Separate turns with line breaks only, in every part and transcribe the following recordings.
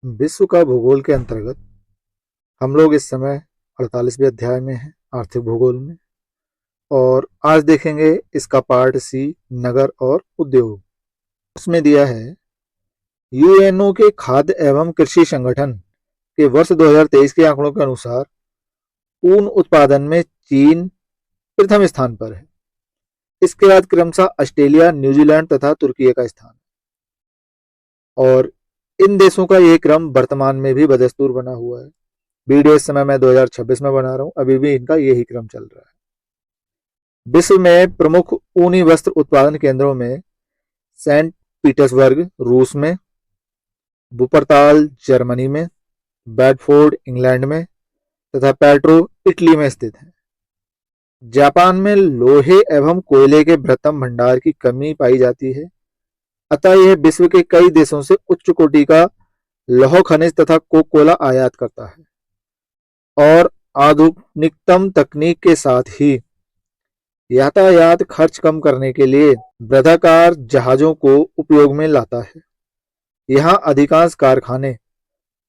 विश्व का भूगोल के अंतर्गत हम लोग इस समय 48वें अध्याय में हैं, आर्थिक भूगोल में। और आज देखेंगे इसका पार्ट सी, नगर और उद्योग। उसमें दिया है यूएनओ के खाद्य एवं कृषि संगठन के वर्ष 2023 के आंकड़ों के अनुसार ऊन उत्पादन में चीन प्रथम स्थान पर है। इसके बाद क्रमशः ऑस्ट्रेलिया, न्यूजीलैंड तथा तुर्की का स्थान। और इन देशों का ये क्रम वर्तमान में भी बदस्तूर बना हुआ है। वीडियो इस समय मैं 2026 में बना रहा हूँ, अभी भी इनका यही क्रम चल रहा है। विश्व में प्रमुख ऊनी वस्त्र उत्पादन केंद्रों में सेंट पीटर्सबर्ग रूस में, वुपरताल जर्मनी में, बेडफोर्ड इंग्लैंड में तथा पेट्रो इटली में स्थित है। जापान में लोहे एवं कोयले के बृहत्तम भंडार की कमी पाई जाती है, अतः यह विश्व के कई देशों से उच्च कोटि का लौह खनिज तथा कोक कोला आयात करता है। और आधुनिकतम तकनीक के साथ ही यातायात खर्च कम करने के लिए वृत्ताकार जहाजों को उपयोग में लाता है। यहाँ अधिकांश कारखाने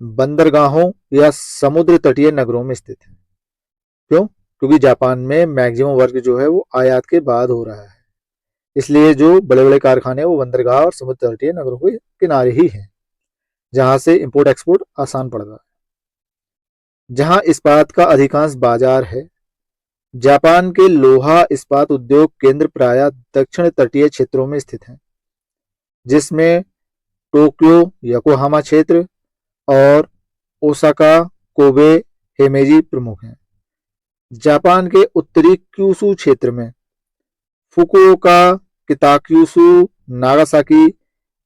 बंदरगाहों या समुद्र तटीय नगरों में स्थित हैं। क्यों? क्योंकि जापान में मैक्सिमम वर्क जो है वो आयात के बाद हो रहा है, इसलिए जो बड़े बड़े कारखाने हैं वो बंदरगाह और समुद्र तटीय नगरों के किनारे ही हैं, जहां से इंपोर्ट एक्सपोर्ट आसान पड़ रहा है। जहां इस्पात का अधिकांश बाजार है। जापान के लोहा इस्पात उद्योग केंद्र प्रायः दक्षिण तटीय क्षेत्रों में स्थित हैं, जिसमें टोक्यो योकोहामा क्षेत्र और ओसाका, कोबे, हेमेजी प्रमुख हैं। जापान के उत्तरी क्यूशू क्षेत्र में फुकुओका, किताक्यूशु, नागासाकी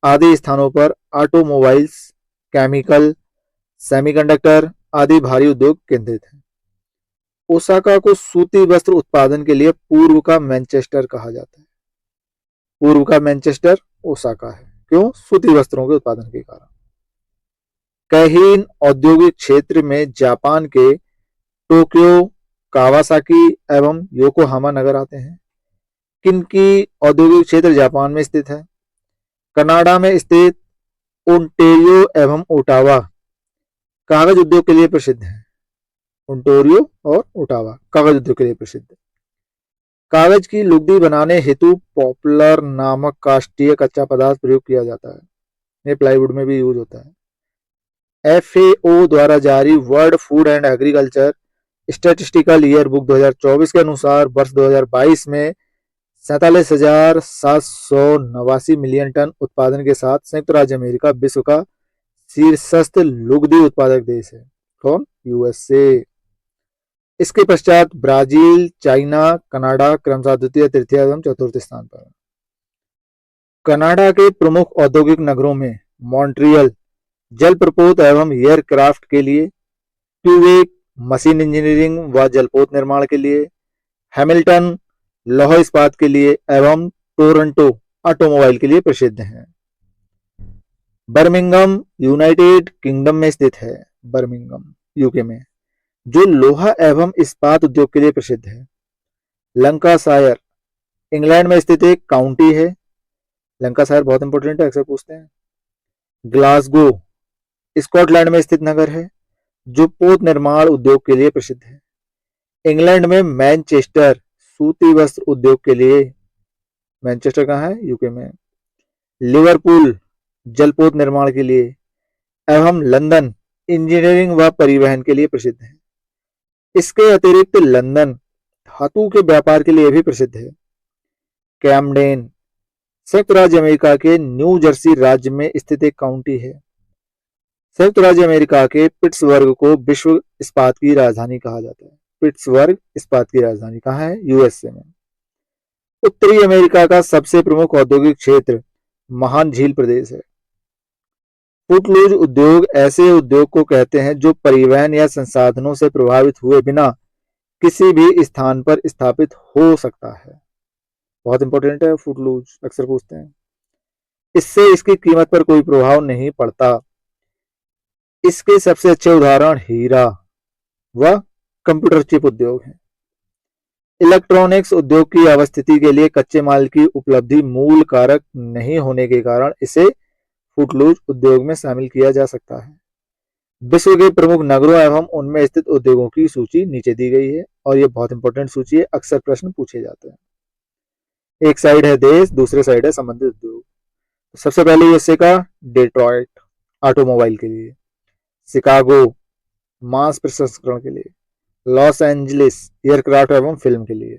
आदि स्थानों पर ऑटोमोबाइल्स, केमिकल, सेमीकंडक्टर आदि भारी उद्योग केंद्रित हैं। ओसाका को सूती वस्त्र उत्पादन के लिए पूर्व का मैनचेस्टर कहा जाता है। पूर्व का मैनचेस्टर ओसाका है। क्यों? सूती वस्त्रों के उत्पादन के कारण। कैहीन औद्योगिक क्षेत्र में जापान के टोक्यो, कावासाकी एवं योकोहामा नगर आते हैं। किनकी औद्योगिक क्षेत्र जापान में स्थित है। कनाडा में स्थित ओंटेरियो एवं ओटावा कागज उद्योग के लिए प्रसिद्ध है। ओंटारियो और ओटावा कागज उद्योग के लिए प्रसिद्ध है। कागज की लुगदी बनाने हेतु पॉपुलर नामक काष्ठीय कच्चा पदार्थ प्रयोग किया जाता है। ये प्लाईवुड में भी यूज होता है। FAO द्वारा जारी world food and agriculture statistical year book 2024 के अनुसार वर्ष 2022 में 47,789 मिलियन टन उत्पादन के साथ संयुक्त राज्य अमेरिका विश्व का शीर्षस्थ लुगदी उत्पादक देश है। कौन? USA। इसके पश्चात ब्राजील, चाइना, कनाडा क्रमशः द्वितीय, तृतीय एवं चतुर्थ स्थान पर। कनाडा के प्रमुख औद्योगिक नगरों में मॉन्ट्रियल जलप्रपोत एवं एयरक्राफ्ट के लिए, क्यूबेक मशीन इंजीनियरिंग व जलपोत निर्माण के लिए, हैमिल्टन लौह इस्पात के लिए एवं टोरंटो ऑटोमोबाइल के लिए प्रसिद्ध हैं। बर्मिंघम यूनाइटेड किंगडम में स्थित है। बर्मिंघम यूके में, जो लोहा एवं इस्पात उद्योग के लिए प्रसिद्ध है। लंकाशायर इंग्लैंड में स्थित एक काउंटी है। लंकाशायर बहुत इंपॉर्टेंट है, अक्सर पूछते हैं। ग्लासगो स्कॉटलैंड में स्थित नगर है, जो पोत निर्माण उद्योग के लिए प्रसिद्ध है। इंग्लैंड में मैनचेस्टर सूती वस्त्र उद्योग के लिए। मैनचेस्टर कहाँ है? यूके में। लिवरपूल जलपोत निर्माण के लिए एवं लंदन इंजीनियरिंग व परिवहन के लिए प्रसिद्ध है। इसके अतिरिक्त लंदन धातु के व्यापार के लिए भी प्रसिद्ध है। कैमडेन संयुक्त राज्य अमेरिका के न्यू जर्सी राज्य में स्थित एक काउंटी है। संयुक्त राज्य अमेरिका के पिट्सबर्ग को विश्व इस्पात की राजधानी कहा जाता है। पिट्सबर्ग इस्पात की राजधानी कहाँ है? USA में। उत्तरी अमेरिका का सबसे प्रमुख औद्योगिक क्षेत्र महान झील प्रदेश है। फुटलूज उद्योग ऐसे उद्योग को कहते हैं जो परिवहन या संसाधनों से प्रभावित हुए बिना किसी भी स्थान पर स्थापित हो सकता है। बहुत इंपॉर्टेंट है फुटलूज, अक्सर पूछते हैं। इससे इसकी कीमत पर कोई प्रभाव नहीं पड़ता। इसके सबसे अच्छे उदाहरण हीरा व कंप्यूटर चिप उद्योग हैं। इलेक्ट्रॉनिक्स उद्योग की अवस्थिति के लिए कच्चे माल की उपलब्धि मूल कारक नहीं होने के कारण इसे फुटलूज उद्योग में शामिल किया जा सकता है। विश्व के प्रमुख नगरों एवं उनमें स्थित उद्योगों की सूची नीचे दी गई है और ये बहुत इंपॉर्टेंट सूची है, अक्सर प्रश्न पूछे जाते हैं। एक साइड है देश, दूसरे साइड है संबंधित उद्योग। सबसे पहले यूएसए का डेट्रॉइट ऑटोमोबाइल के लिए, शिकागो मांस प्रसंस्करण के लिए, लॉस एंजलिस एयरक्राफ्ट एवं फिल्म के लिए,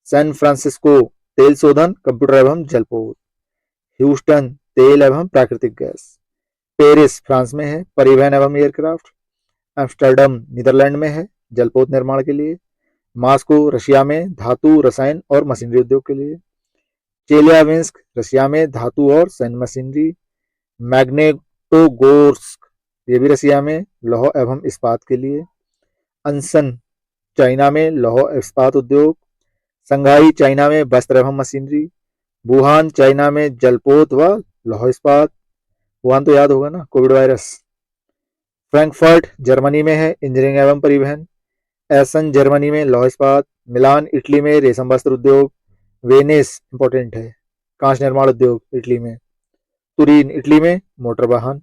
सैन फ्रांसिस्को तेल शोधन कंप्यूटर एवं जलपोत, ह्यूस्टन तेल एवं प्राकृतिक गैस, पेरिस फ्रांस में है परिवहन एवं एयरक्राफ्ट, एम्स्टर्डम नीदरलैंड में है जलपोत निर्माण के लिए, मॉस्को रशिया में धातु रसायन और मशीनरी उद्योग के लिए, चेलियाबिंस्क रशिया में धातु और सैन्य मशीनरी, मैग्नेटोगोर्स्क ये भी रशिया में लौह एवं इस्पात के लिए, अंसन चाइना में लौह इस्पात उद्योग, संघाई चाइना में वस्त्र एवं मशीनरी, वुहान चाइना में जलपोत व लौह इस्पात, वुहान तो याद होगा ना, कोविड वायरस, फ्रैंकफर्ट जर्मनी में है इंजीनियरिंग एवं परिवहन, एसन जर्मनी में लौह इस्पात, मिलान इटली में रेशम वस्त्र उद्योग, वेनिस इंपॉर्टेंट है कांच निर्माण उद्योग इटली में, तुरीन इटली में मोटर वाहन,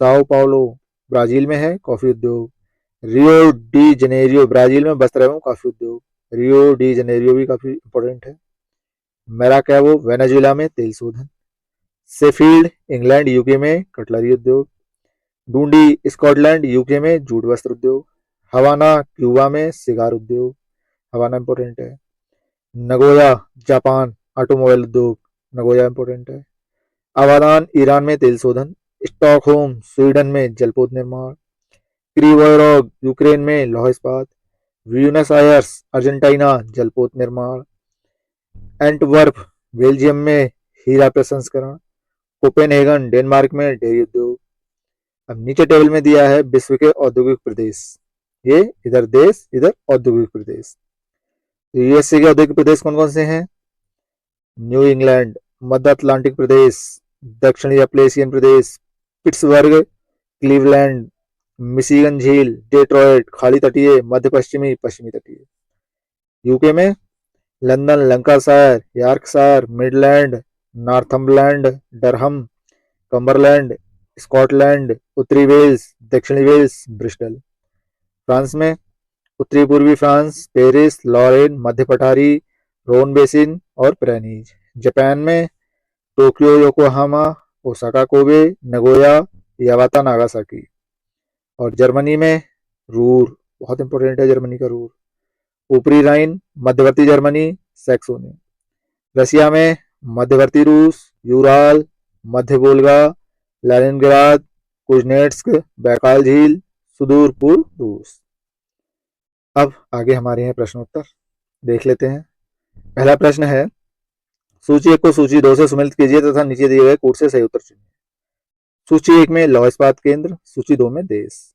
साओ पाउलो ब्राजील में है कॉफी उद्योग, रियो डी जनेरियो ब्राजील में वस्त्र एवं कॉफी उद्योग, रियो डी जनेरियो भी काफी इंपॉर्टेंट है, मेराकैवो वेनेजुएला में तेल शोधन, शेफील्ड इंग्लैंड यूके में कटलरी उद्योग, डूंडी स्कॉटलैंड यूके में जूट वस्त्र उद्योग, हवाना क्यूबा में सिगार उद्योग, हवाना इंपॉर्टेंट है, नगोया जापान ऑटोमोबाइल उद्योग, नगोया इंपॉर्टेंट है, अवादान ईरान में तेल शोधन, स्टॉकहोम स्वीडन में जलपोत निर्माण, क्रीवोरोग यूक्रेन में लौह इस्पात, ब्यूनस आयर्स अर्जेंटीना जलपोत निर्माण, एंटवर्प बेल्जियम में हीरा प्रसंस्करण, कोपेनहेगन डेनमार्क में डेयरी उद्योग। अब नीचे टेबल में दिया है विश्व के औद्योगिक प्रदेश, ये इधर देश इधर औद्योगिक प्रदेश। यूएसए के औद्योगिक प्रदेश कौन कौन से हैं? न्यू इंग्लैंड, मध्य अटलांटिक प्रदेश, दक्षिणी अप्लेशियन प्रदेश, पिट्सबर्ग, क्लीवलैंड, मिशिगन झील, डेट्रॉयट, खाड़ी तटीय, मध्य पश्चिमी, पश्चिमी तटीय। यूके में London, Lancashire, Yorkshire, Midland, Northumberland, Durham, Cumberland, Scotland, उत्तरी वेल्स, दक्षिणी वेल्स, ब्रिस्टल। फ्रांस में उत्तरी पूर्वी फ्रांस, पेरिस, लॉरेन, मध्य पठारी, रोन बेसिन और प्रेनीज। जापान में Tokyo, Yokohama, Osaka, Kobe, Nagoya, Yawata, Nagasaki. और जर्मनी में रूर, बहुत इंपॉर्टेंट है जर्मनी का रूर, ऊपरी राइन, मध्यवर्ती जर्मनी, सैक्सोनी। रशिया में मध्यवर्ती रूस, यूराल, मध्य वोल्गा, लेनिनग्राद, कुजनेट्स्क, बैकाल झील, सुदूर पूर्व रूस। अब आगे हमारे हैं प्रश्नोत्तर, देख लेते हैं। पहला प्रश्न है, सूची 1 को सूची 2 से सुमेलित कीजिए तथा नीचे दिए गए कूट से सही उत्तर चुनिए। सूची 1 में लौह इस्पात केंद्र, सूची 2 में देश।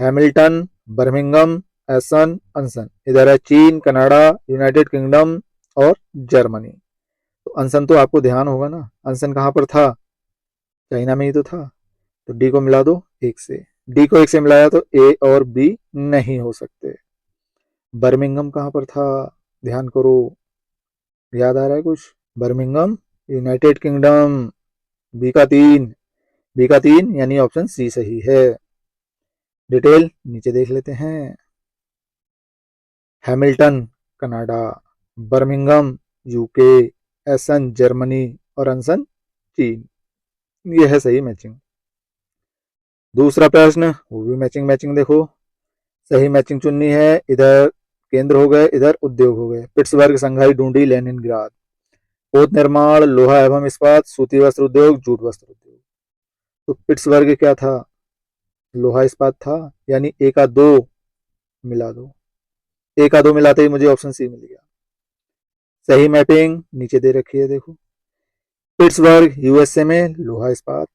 हैमिल्टन, बर्मिंघम, एसन, अंसन। इधर है चीन, कनाडा, यूनाइटेड किंगडम और जर्मनी। तो अंसन तो आपको ध्यान होगा ना, अंसन कहाँ पर था? चाइना में ही तो था। तो डी को मिला दो 1 से, डी को 1 से मिलाया तो ए और बी नहीं हो सकते। बर्मिंघम कहाँ पर था? ध्यान करो, याद आ रहा है कुछ? बर्मिंघम यूनाइटेड किंगडम, बी का 3, बी का 3 यानी ऑप्शन सी सही है। डिटेल नीचे देख लेते हैं। हैमिल्टन कनाडा, बर्मिंघम यूके, एसन जर्मनी और अंसन चीन, यह है सही मैचिंग। दूसरा प्रश्न, वो भी मैचिंग मैचिंग देखो, सही मैचिंग चुननी है। इधर केंद्र हो गए, इधर उद्योग हो गए। पिट्सबर्ग, संघाई, डूंडी, लेनिनग्राद। पोत निर्माण, लोहा एवं इस्पात, सूती वस्त्र उद्योग, जूट वस्त्र उद्योग। तो पिट्सबर्ग क्या था? लोहा इस्पात था, यानी ए का 2 मिला दो, ए का 2 मिलाते ही मुझे ऑप्शन सी मिल गया। सही मैपिंग नीचे दे रखी है देखो। पिट्सबर्ग यूएसए में लोहा इस्पात,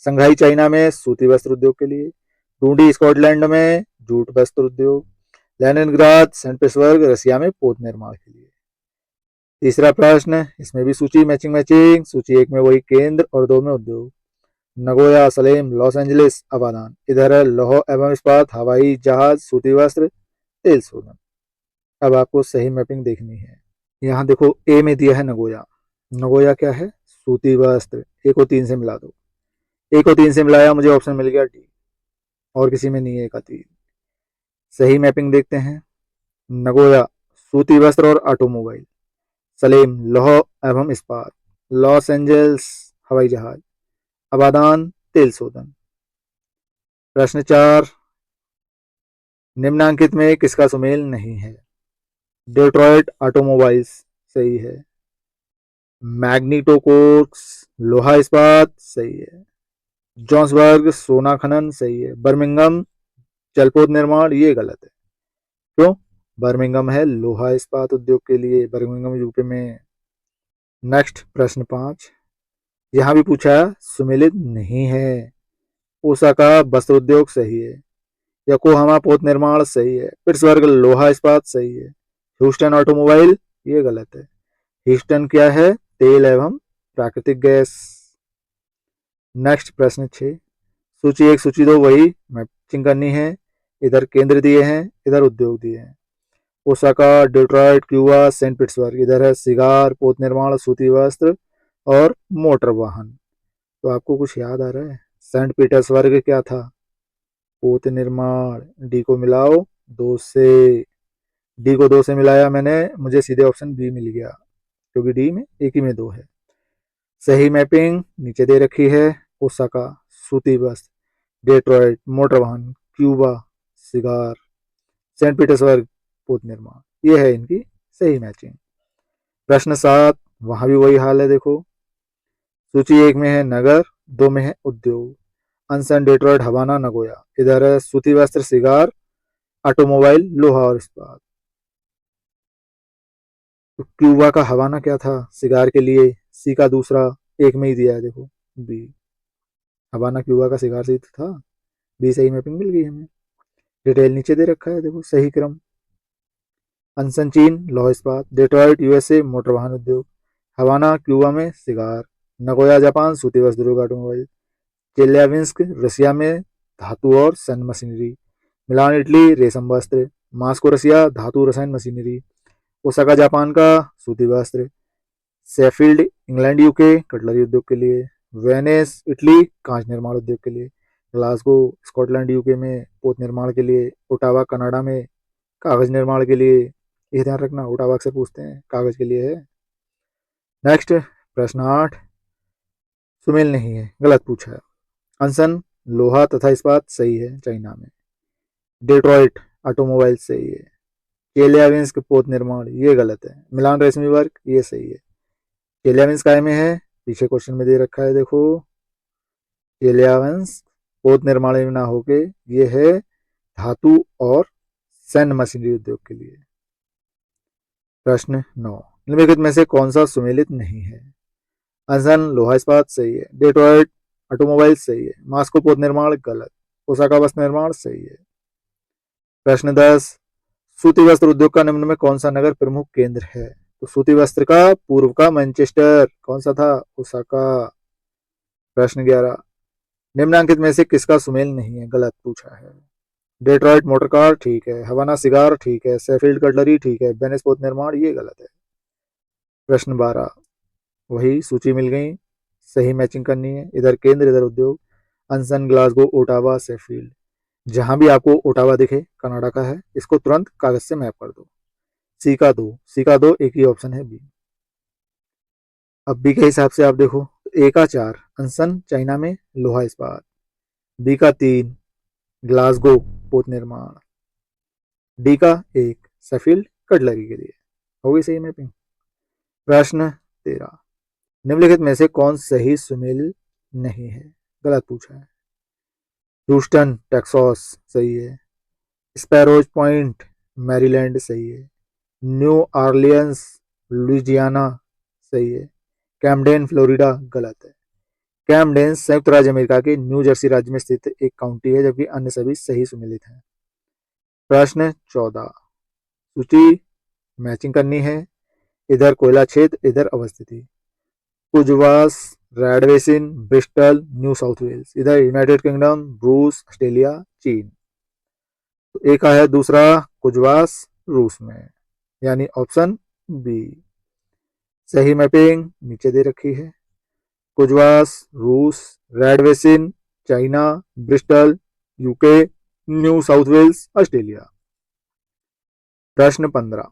संघाई चाइना में सूती वस्त्र उद्योग के लिए, डूंडी स्कॉटलैंड में जूट वस्त्र उद्योग, लेनिनग्राद सेंट पीटर्सबर्ग रशिया में पोत निर्माण के लिए। तीसरा प्रश्न, इसमें भी सूची मैचिंग मैचिंग। सूची 1 में वही केंद्र और 2 में उद्योग। Nagoya, Salem, Los Angeles, Abadan. इधर है लौह एवं इस्पात, हवाई जहाज, सूती वस्त्र, तेल शोधन। अब आपको सही मैपिंग देखनी है। यहाँ देखो ए में दिया है नगोया, नगोया क्या है? सूती वस्त्र। ए को 3 से मिला दो, ए को 3 से मिलाया मुझे ऑप्शन मिल गया डी। और किसी में नहीं है का 3। सही मैपिंग देखते हैं। नगोया सूती वस्त्र और ऑटोमोबाइल, सलेम लौह एवं इस्पात, लॉस एंजल्स हवाई जहाज, अबादान तेल शोधन। प्रश्न 4, निम्नांकित में किसका सुमेल नहीं है? डेट्रॉयट ऑटोमोबाइल्स सही है। मैग्नीटोकोर्स लोहा इस्पात सही है। जॉन्सबर्ग सोना खनन सही है। बर्मिंगम जलपोत निर्माण ये गलत है। क्यों? बर्मिंगम है लोहा इस्पात उद्योग के लिए, बर्मिंगम यूके में। नेक्स्ट प्रश्न 5, यहाँ भी पूछा सुमेलित नहीं है। ओसाका वस्त्र उद्योग सही है। योकोहामा पोत निर्माण सही है। पिट्सबर्ग लोहा इस्पात सही है। ह्यूस्टन ऑटोमोबाइल ये गलत है। ह्यूस्टन क्या है? तेल एवं प्राकृतिक गैस। नेक्स्ट प्रश्न 6, सूची 1 सूची 2 वही मैचिंग करनी है। इधर केंद्र दिए हैं, इधर उद्योग दिए हैं। Osaka, Detroit, Cuba, saint Pittsburgh. इधर है सिगार, पोत निर्माण, सूती वस्त्र और मोटर वाहन। तो आपको कुछ याद आ रहा है? सेंट पीटर्सबर्ग क्या था? पोत निर्माण। डी को मिलाओ 2 से। डी को 2 से मिलाया मैंने, मुझे सीधे ऑप्शन बी मिल गया, क्योंकि डी में एक ही में 2 है। सही मैपिंग नीचे दे रखी है। ओसाका सूती वस्त्र, डेट्रॉयट मोटर वाहन, क्यूबा सिगार, सेंट पीटर्सबर्ग पोत निर्माण। ये है इनकी सही मैचिंग। प्रश्न 7, वहां भी वही हाल है। देखो, सूची 1 में है नगर, 2 में है उद्योग। अनसन, डेट्रॉयट, हवाना, नगोया। इधर है सूती वस्त्र, सिगार, ऑटोमोबाइल, लोहा और इस्पात। तो क्यूबा का हवाना क्या था? सिगार के लिए। सी का दूसरा एक में ही दिया है, देखो बी। हवाना क्यूबा का सिगार से था। बी सही मैपिंग मिल गई हमें। डिटेल नीचे दे रखा है, देखो सही क्रम। अनसन चीन लौह इस्पात, डेट्रॉयट यूएसए मोटर वाहन उद्योग, हवाना क्यूबा में सिगार, नगोया जापान सूती वस्त्र उद्योग ऑटोमोबाइल, चेल्याविंस्क रसिया में धातु और सैन्य मशीनरी, मिलान इटली रेशम वस्त्र, मास्को रसिया धातु रसायन मशीनरी, ओसाका जापान का सूती वस्त्र, शेफील्ड इंग्लैंड यूके कटलरी उद्योग के लिए, वेनिस इटली कांच निर्माण उद्योग के लिए, ग्लासगो स्कॉटलैंड यूके में पोत निर्माण के लिए, ओटावा कनाडा में कागज निर्माण के लिए। ये ध्यान रखना, ओटावा से पूछते हैं, कागज के लिए है। नेक्स्ट प्रश्न 8, सुमेल नहीं है, गलत पूछा है। अनसन लोहा तथा इस्पात सही है चाइना में। डेट्रॉइट ऑटोमोबाइल सही है। चेलियाविंस्क पोत निर्माण ये गलत है। मिलान रेशमी वर्क ये सही है। चेलियाविंस्क काय में है? पीछे क्वेश्चन में दे रखा है, देखो चेलियाविंस्क पोत निर्माण में ना होके ये है धातु और सैन्य मशीनरी उद्योग के लिए। प्रश्न 9, निम्नलिखित में से कौन सा सुमेलित नहीं है? अनसन लोहा इस्पात सही है। डेट्रॉइट ऑटोमोबाइल सही है। मास्को पोत निर्माण गलत। ओसाका वस्त्र निर्माण सही है। प्रश्न 10, सूती वस्त्र उद्योग का निम्न में कौन सा नगर प्रमुख केंद्र है? तो सूती वस्त्र का पूर्व का मैनचेस्टर कौन सा था? ओसाका। प्रश्न 11, निम्नांकित में से किसका सुमेल नहीं है? गलत पूछा है। डेट्रॉइट मोटर कार ठीक है। हवाना सिगार ठीक है। शेफील्ड कटलरी ठीक है। वेनिस पोत निर्माण ये गलत है। प्रश्न 12, वही सूची मिल गई, सही मैचिंग करनी है। इधर केंद्र इधर उद्योग। अनसन ग्लासगो ओटावा शेफील्ड। जहां भी आपको ओटावा दिखे कनाडा का है, इसको तुरंत कागज से मैप कर दो। सी का दो एक ही ऑप्शन है बी। अब बी के हिसाब से आप देखो, ए का 4 अनसन चाइना में लोहा इस्पात, बी का 3 ग्लासगो पोत निर्माण, डी का 1 शेफील्ड कटलरी के लिए। हो गई सही मैपिंग। प्रश्न 13, निम्नलिखित में से कौन सही सुमेल नहीं है? गलत पूछा है। ह्यूस्टन टेक्सास सही है। स्पैरोज पॉइंट मैरीलैंड सही है। न्यू ऑरलियंस लुइजियाना सही है। कैमडेन फ्लोरिडा गलत है। कैमडेन संयुक्त राज्य अमेरिका के न्यू जर्सी राज्य में स्थित एक काउंटी है, जबकि अन्य सभी सही सुमेलित हैं। प्रश्न 14, सूची मैचिंग करनी है। इधर कोयला क्षेत्र इधर अवस्थिति। Kuzbass red basin Bristol New South Wales. इधर यूनाइटेड किंगडम रूस ऑस्ट्रेलिया चीन। तो एक है दूसरा कुजवास रूस में, यानी ऑप्शन बी। सही मैपिंग नीचे दे रखी है। कुजवास रूस, Red Basin China, Bristol UK, New South Wales, Australia. प्रश्न 15,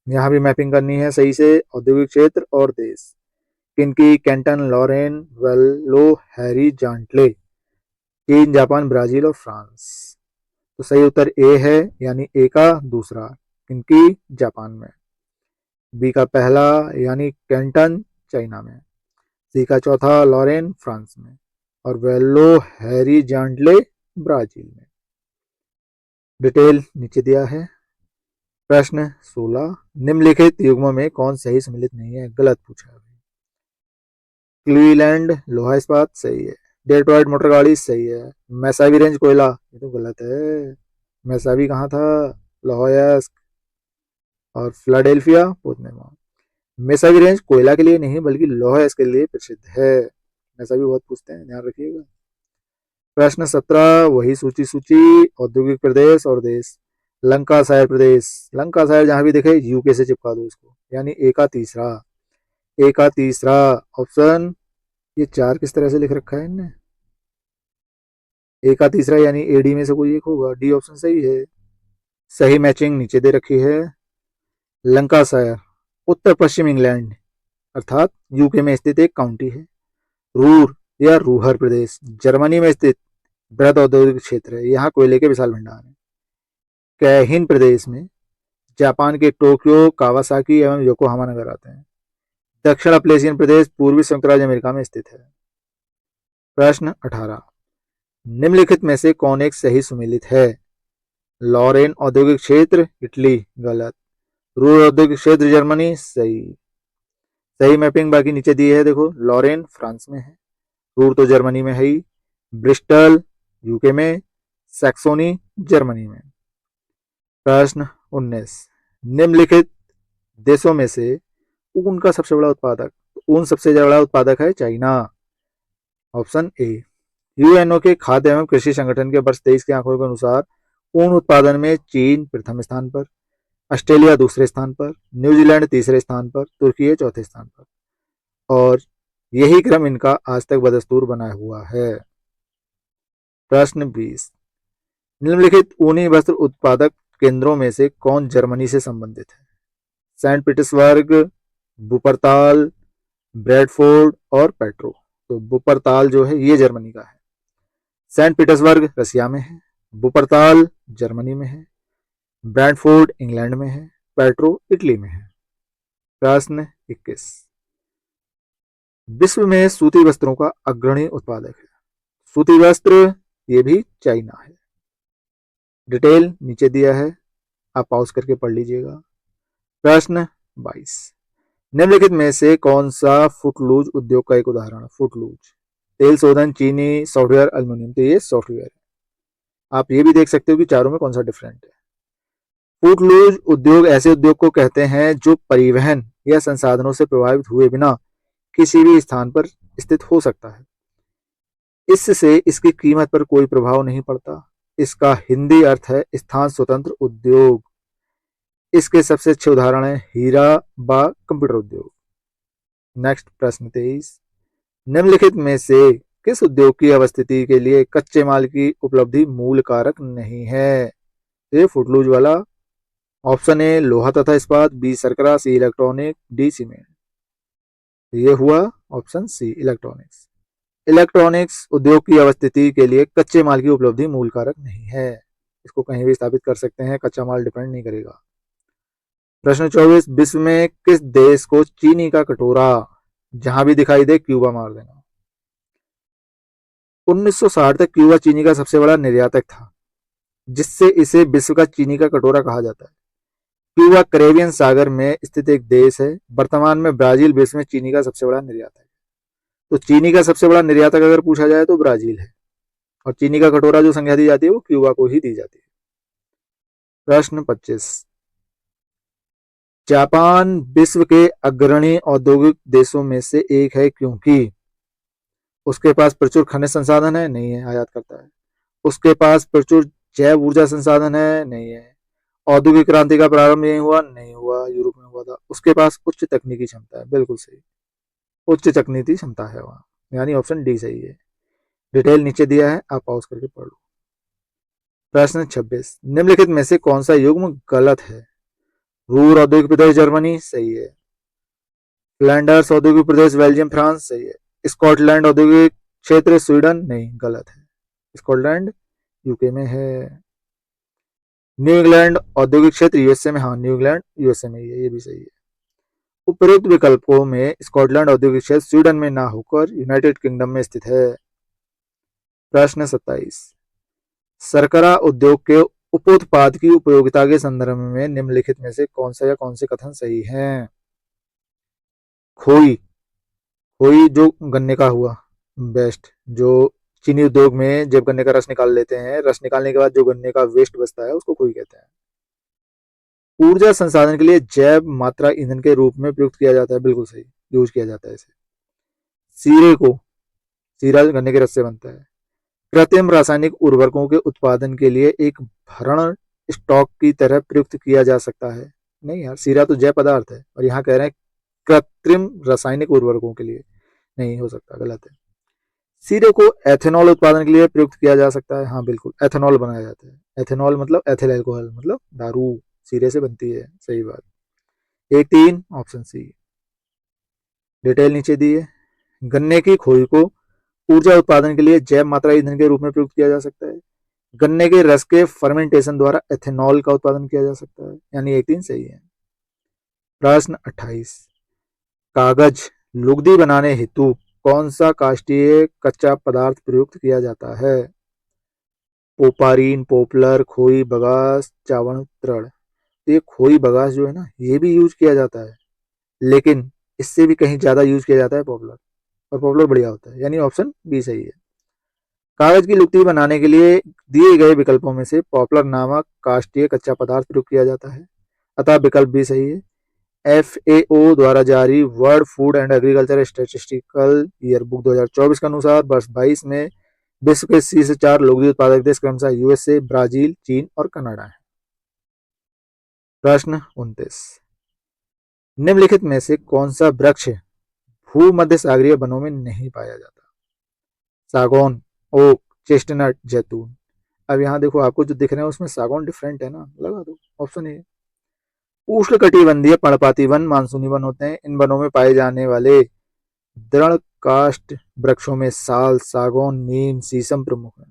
यहाँ भी मैपिंग करनी है सही से। औद्योगिक क्षेत्र और देश। किनकी? कैंटन, लॉरेन, वेल्लो, हैरी, जांटले। चीन, जापान, ब्राजील और फ्रांस। तो सही उत्तर ए है, यानी ए का दूसरा। किनकी? जापान में। बी का पहला यानी कैंटन चाइना में। सी का चौथा लॉरेन फ्रांस में। और वेल्लो, हैरी, जांटले ब्राजील में। डिटेल नीचे दिया है। प्रश्न 16, निम्नलिखित युग्मों में कौन सही सम्मिलित नहीं है? गलत पूछा है। क्लीवलैंड लोहा इस्पात सही है। डेट्रॉइट मोटर गाड़ी सही है। मैसावी रेंज कोयला, ये तो गलत है। मैसावी कहाँ था? लाहौर और फिलाडेल्फिया पोतनेमा। मैसावी रेंज कोयला के लिए नहीं बल्कि लोहा के लिए प्रसिद्ध है। मैसावी बहुत पूछते हैं, ध्यान रखिएगा। प्रश्न 17, वही सूची सूची। औद्योगिक प्रदेश और देश। लंकासायर प्रदेश, लंकासायर जहां भी दिखे यूके से चिपका दो इसको, यानी ए का तीसरा। ए का तीसरा ऑप्शन। ये चार किस तरह से लिख रखा है इनने? ए का तीसरा यानी एडी में से कोई एक होगा। डी ऑप्शन सही है। सही मैचिंग नीचे दे रखी है। लंकासायर उत्तर पश्चिम इंग्लैंड अर्थात यूके में स्थित एक काउंटी है। रूर या रूहर प्रदेश जर्मनी में स्थित बृहद औद्योगिक क्षेत्र है। यहाँ कोयले के विशाल भंडार है। कैहिन प्रदेश में जापान के टोक्यो, कावासाकी एवं योकोहामा नगर आते हैं। दक्षिण अप्लेशियन प्रदेश पूर्वी संयुक्त राज्य अमेरिका में स्थित है। प्रश्न 18, निम्नलिखित में से कौन एक सही सुमेलित है? लॉरेन औद्योगिक क्षेत्र इटली गलत। रूर औद्योगिक क्षेत्र जर्मनी सही। सही मैपिंग बाकी नीचे दी है, देखो। लॉरेन फ्रांस में है, रूर तो जर्मनी में है ही, ब्रिस्टल यूके में, सैक्सोनी जर्मनी में। प्रश्न 19, निम्नलिखित देशों में से ऊन का सबसे बड़ा उत्पादक। ऊन सबसे बड़ा उत्पादक है चाइना। Option A. यूएनओ के खाद्य एवं कृषि संगठन के वर्ष 23 के आंकड़ों के अनुसार ऊन उत्पादन में चीन प्रथम स्थान पर, ऑस्ट्रेलिया दूसरे स्थान पर, न्यूजीलैंड तीसरे स्थान पर, तुर्की चौथे स्थान पर। और यही क्रम इनका आज तक बदस्तूर बना हुआ है। प्रश्न 20, निम्नलिखित ऊनी वस्त्र उत्पादक केंद्रों में से कौन जर्मनी से संबंधित है? सेंट पीटर्सबर्ग, वुपरताल, ब्रैडफोर्ड और पेट्रो। तो वुपरताल जो है ये जर्मनी का है। सेंट पीटर्सबर्ग रसिया में है, वुपरताल जर्मनी में है, ब्रैडफोर्ड इंग्लैंड में है, पेट्रो इटली में है। प्रश्न 21, विश्व में सूती वस्त्रों का अग्रणी उत्पादक है। सूती वस्त्र ये भी चाइना है। डिटेल नीचे दिया है, आप पॉज करके पढ़ लीजिएगा। प्रश्न 22, निम्नलिखित में से कौन सा फुटलूज उद्योग का एक उदाहरण है? फुटलूज तेल शोधन, चीनी, सॉफ्टवेयर, अल्यूमिनियम। तो ये सॉफ्टवेयर है। आप ये भी देख सकते हो कि चारों में कौन सा डिफरेंट है। फुटलूज उद्योग ऐसे उद्योग को कहते हैं जो परिवहन या संसाधनों से प्रभावित हुए बिना किसी भी स्थान पर स्थित हो सकता है। इससे इसकी कीमत पर कोई प्रभाव नहीं पड़ता। इसका हिंदी अर्थ है स्थान स्वतंत्र उद्योग। इसके सबसे अच्छे उदाहरण है हीरा व कंप्यूटर उद्योग। नेक्स्ट प्रश्न 23, निम्नलिखित में से किस उद्योग की अवस्थिति के लिए कच्चे माल की उपलब्धि मूल कारक नहीं है? ये फुटलूज वाला। ऑप्शन ए लोहा तथा इस्पात, बी शर्करा, सी इलेक्ट्रॉनिक, डी सीमेंट। ये हुआ ऑप्शन सी इलेक्ट्रॉनिक्स। इलेक्ट्रॉनिक्स उद्योग की अवस्थिति के लिए कच्चे माल की उपलब्धि मूल कारक नहीं है। इसको कहीं भी स्थापित कर सकते हैं, कच्चा माल डिपेंड नहीं करेगा। प्रश्न 24, विश्व में किस देश को चीनी का कटोरा जहां भी दिखाई दे क्यूबा मार देना? 1960 तक क्यूबा चीनी का सबसे बड़ा निर्यातक था, जिससे इसे विश्व का चीनी का कटोरा कहा जाता है। क्यूबा कैरेबियन सागर में स्थित एक देश है। वर्तमान में ब्राजील विश्व में चीनी का सबसे बड़ा निर्यातक है। तो चीनी का सबसे बड़ा निर्यातक अगर पूछा जाए तो ब्राजील है, और चीनी का कटोरा जो संज्ञा दी जाती है वो क्यूबा को ही दी जाती है। प्रश्न 25, जापान विश्व के अग्रणी औद्योगिक देशों में से एक है क्योंकि उसके पास प्रचुर खनिज संसाधन है, नहीं है, आयात करता है। उसके पास प्रचुर जैव ऊर्जा संसाधन है, नहीं है। औद्योगिक क्रांति का प्रारंभ यही हुआ, नहीं हुआ, यूरोप में हुआ था। उसके पास उच्च तकनीकी क्षमता है, बिल्कुल सही, उच्च तकनीकी क्षमता है वहां, यानी ऑप्शन डी सही है। डिटेल नीचे दिया है, आप पॉज करके पढ़ लो। प्रश्न 26, निम्नलिखित में से कौन सा युग्म गलत है? रूर औद्योगिक प्रदेश जर्मनी, सही है। फ्लैंडर्स औद्योगिक प्रदेश बेल्जियम फ्रांस, सही है। स्कॉटलैंड औद्योगिक क्षेत्र स्वीडन, नहीं, गलत है। स्कॉटलैंड यूके में है। न्यू इंग्लैंड औद्योगिक क्षेत्र यूएसए में, हाँ, न्यू इंग्लैंड यूएसए में ही है, ये भी सही है। उपरोक्त विकल्पों में स्कॉटलैंड औद्योगिक क्षेत्र स्वीडन में ना होकर यूनाइटेड किंगडम में स्थित है। प्रश्न 27, शर्करा उद्योग के उपोत्पाद की उपयोगिता के संदर्भ में निम्नलिखित में से कौन सा या कौन से कथन सही हैं? खोई, खोई जो गन्ने का हुआ, बेस्ट। जो चीनी उद्योग में जब गन्ने का रस निकाल लेते हैं, रस निकालने के बाद जो गन्ने का वेस्ट बचता है उसको खोई कहते हैं। ऊर्जा संसाधन के लिए जैव मात्रा ईंधन के रूप में प्रयुक्त किया जाता है, बिल्कुल सही, यूज किया जाता है इसे। सीरे को, सीरा गन्ने के रस से बनता है। कृत्रिम रासायनिक उर्वरकों के उत्पादन के लिए एक भरण स्टॉक की तरह प्रयुक्त किया जा सकता है। नहीं यार, सीरा तो जैव पदार्थ है और यहाँ कह रहे हैं कृत्रिम रासायनिक उर्वरकों के लिए, नहीं हो सकता, गलत है। सीरे को एथेनॉल उत्पादन के लिए प्रयुक्त किया जा सकता है, हाँ बिल्कुल, एथेनॉल बनाया जाता है। एथेनॉल मतलब एथिल अल्कोहल, मतलब दारू सीरे से बनती है, सही बात। 1-3 ऑप्शन सी। डिटेल नीचे दी है। गन्ने की खोई को ऊर्जा उत्पादन के लिए जैव मात्रा ईंधन के रूप में प्रयुक्त किया जा सकता है। गन्ने के रस के फर्मेंटेशन द्वारा एथेनॉल का उत्पादन किया जा सकता है, यानी 1-3 सही है। प्रश्न 28, कागज लुगदी बनाने हेतु कौन सा काष्ठीय कच्चा पदार्थ प्रयुक्त किया जाता है? पोपारीन, पोपलर, खोई, बगास, चावल, तृण। ये खोई बगास जो है ना, ये भी यूज किया जाता है, लेकिन इससे भी कहीं ज्यादा यूज किया जाता है पॉपुलर, और पॉपुलर बढ़िया होता है, यानी ऑप्शन बी सही है। कागज की लुगदी बनाने के लिए दिए गए विकल्पों में से पॉपुलर नामक काष्ठीय कच्चा पदार्थ प्रयोग किया जाता है, अतः विकल्प भी सही है। एफएओ द्वारा जारी world food and agriculture statistical yearbook 2024 के अनुसार वर्ष 22 में विश्व के सी से 4 लुगदी उत्पादक देश क्रमशः यूएसए, ब्राजील, चीन और कनाडा है। प्रश्न 29, निम्नलिखित में से कौन सा वृक्ष भूमध्य सागरीय वनों में नहीं पाया जाता? सागौन, ओक, चेस्टनट, जैतून। अब यहाँ देखो, आपको जो दिख रहे हैं उसमें सागौन डिफरेंट है ना, लगा दो, ऑप्शन ए। उष्णकटिबंधीय पर्णपाती वन मानसूनी वन होते हैं। इन वनों में पाए जाने वाले दृढ़ काष्ठ वृक्षों में साल, सागौन, नीम, शीशम प्रमुख है।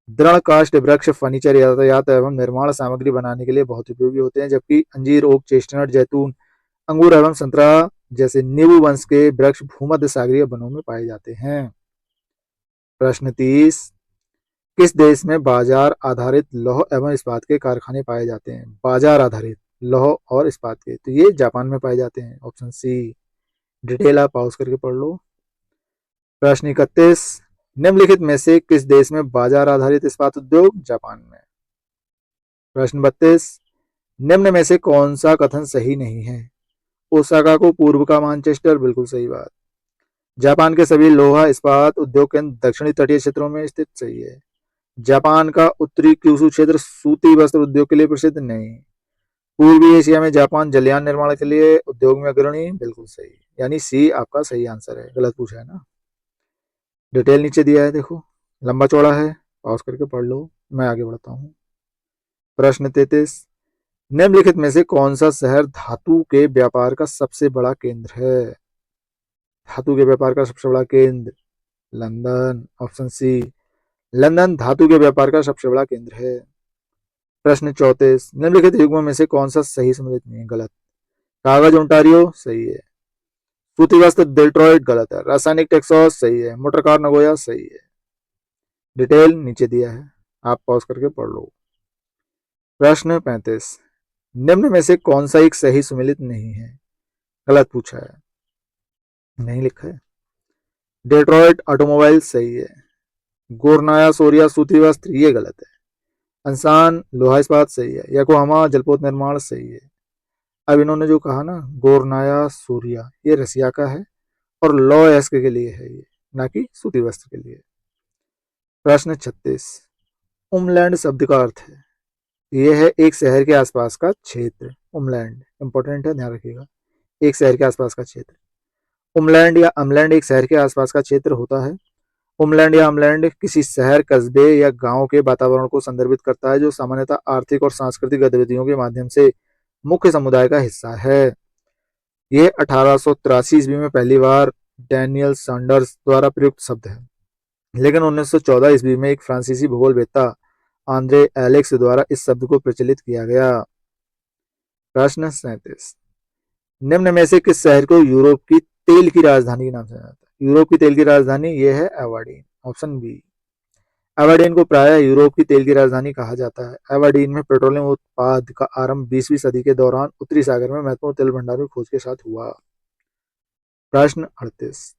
दृढ़ काष्ठ वृक्ष फर्नीचर, यातायात एवं निर्माण सामग्री बनाने के लिए बहुत उपयोगी होते हैं, जबकि अंजीर, ओक, चेस्टनट, जैतून, अंगूर एवं संतरा जैसे नींबू वंश के वृक्ष भूमध्य सागरीय वनों में पाए जाते हैं। प्रश्न 30, किस देश में बाजार आधारित लौह एवं इस्पात के कारखाने पाए जाते हैं? बाजार आधारित लौह और इस्पात के, तो ये जापान में पाए जाते हैं, ऑप्शन सी। डिटेल आप पॉज करके पढ़ लो। प्रश्न 31, निम्नलिखित में से किस देश में बाजार आधारित इस्पात उद्योग? जापान में। प्रश्न 32, निम्न में से कौन सा कथन सही नहीं है? ओसाका को पूर्व का मैनचेस्टर, बिल्कुल सही बात। जापान के सभी लोहा इस्पात उद्योग केंद्र दक्षिणी तटीय क्षेत्रों में स्थित, सही है। जापान का उत्तरी क्यूशू क्षेत्र सूती वस्त्र उद्योग के लिए प्रसिद्ध, नहीं। पूर्वी एशिया में जापान जलयान निर्माण के लिए उद्योग में अग्रणी, बिल्कुल सही, यानी सी आपका सही आंसर है, गलत पूछा है ना। डिटेल नीचे दिया है, देखो, लंबा चौड़ा है, पॉज करके पढ़ लो, मैं आगे बढ़ता हूँ। प्रश्न 33, निम्नलिखित में से कौन सा शहर धातु के व्यापार का सबसे बड़ा केंद्र है? धातु के व्यापार का सबसे बड़ा केंद्र लंदन, ऑप्शन सी। लंदन धातु के व्यापार का सबसे बड़ा केंद्र है। प्रश्न 34, निम्नलिखित युग्मों में से कौन सा सही सम्मिलित नहीं है? गलत। कागज ओंटारियो, सही है। सूती वस्त्र डेट्रॉइट, गलत है। रासायनिक टेक्सास, सही है। मोटर कार नगोया, सही है। डिटेल नीचे दिया है, आप पॉज करके पढ़ लो। प्रश्न 35, निम्न में से कौन सा एक सही सुमेलित नहीं है? गलत पूछा है, नहीं लिखा है। डेट्रॉइट ऑटोमोबाइल, सही है। गोरनाया सोरिया सूती वस्त्र, ये गलत है। अंसान लोहा इस्पात, सही है। योकोहामा जलपोत निर्माण, सही है। अब इन्होंने जो कहा ना गोरनाया सूर्या, ये रसिया का है और लॉ एस्क के लिए है ये, ना कि सूती वस्त्र के लिए। प्रश्न 36, उमलैंड शब्द का अर्थ है? यह है एक शहर के आसपास का क्षेत्र। उमलैंड इंपॉर्टेंट है, ध्यान रखिएगा, एक शहर के आसपास का क्षेत्र। उमलैंड या अमलैंड एक शहर के आसपास का क्षेत्र होता है। उमलैंड या हमलैंड किसी शहर, कस्बे या गांव के वातावरण को संदर्भित करता है जो सामान्यतः आर्थिक और सांस्कृतिक गतिविधियों के माध्यम से मुख्य समुदाय का हिस्सा है। यह 1883 ईस्वी में पहली बार डैनियल सैंडर्स द्वारा प्रयुक्त शब्द है, लेकिन 1914 ईस्वी में एक फ्रांसीसी भूगोलवेत्ता आंद्रे एलेक्स द्वारा इस शब्द को प्रचलित किया गया। प्रश्न 37, निम्न में से किस शहर को यूरोप की तेल की राजधानी के नाम से जाना जाता है? यूरोप की तेल की राजधानी यह है एवार्डीन, ऑप्शन बी। एवार्डीन को प्रायः यूरोप की तेल की राजधानी कहा जाता है। एवार्डीन में पेट्रोलियम उत्पाद का आरंभ 20वीं सदी के दौरान उत्तरी सागर में महत्वपूर्ण तेल भंडारों की खोज के साथ हुआ। प्रश्न 38,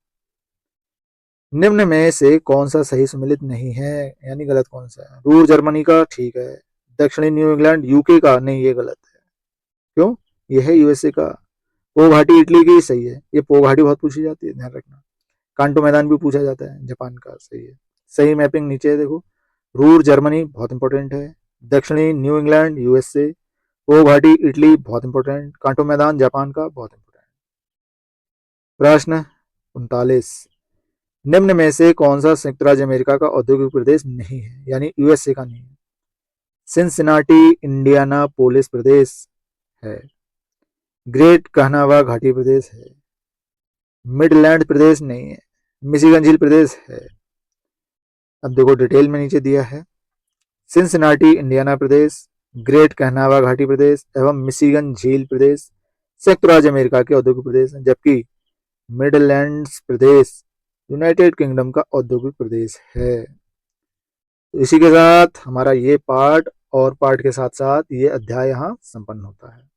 निम्न में से कौन सा सही सम्मिलित नहीं है, यानी गलत कौन सा है? रूर जर्मनी का ठीक है, दक्षिणी न्यू इंग्लैंड यूके का नहीं, ये गलत है। क्यों? ये है यूएसए का। पो घाटी इटली की सही है, ये पो घाटी बहुत पूछी जाती है, ध्यान रखना। कांटो मैदान भी पूछा जाता है, जापान का सही है। सही मैपिंग नीचे है देखो, रूर जर्मनी बहुत इंपॉर्टेंट है, दक्षिणी न्यू इंग्लैंड यूएसए, पो घाटी इटली बहुत इंपॉर्टेंट, कांटो मैदान जापान का बहुत इंपॉर्टेंट। प्रश्न 39, निम्न में से कौन सा संयुक्त राज्य अमेरिका का औद्योगिक प्रदेश नहीं है, यानी यूएसए का नहीं है? सिंसिनाटी इंडियानापोलिस प्रदेश है, ग्रेट कहनावा घाटी प्रदेश है, मिडलैंड प्रदेश नहीं है, मिशिगन झील प्रदेश है। अब देखो डिटेल में नीचे दिया है, सिंसिनाटी इंडियाना प्रदेश, ग्रेट कहनावा घाटी प्रदेश एवं मिशिगन झील प्रदेश संयुक्त राज्य अमेरिका के औद्योगिक प्रदेश हैं, जबकि मिडलैंड्स प्रदेश यूनाइटेड किंगडम का औद्योगिक प्रदेश है। तो इसी के साथ हमारा ये पार्ट और पार्ट के साथ साथ ये अध्याय यहाँ संपन्न होता है।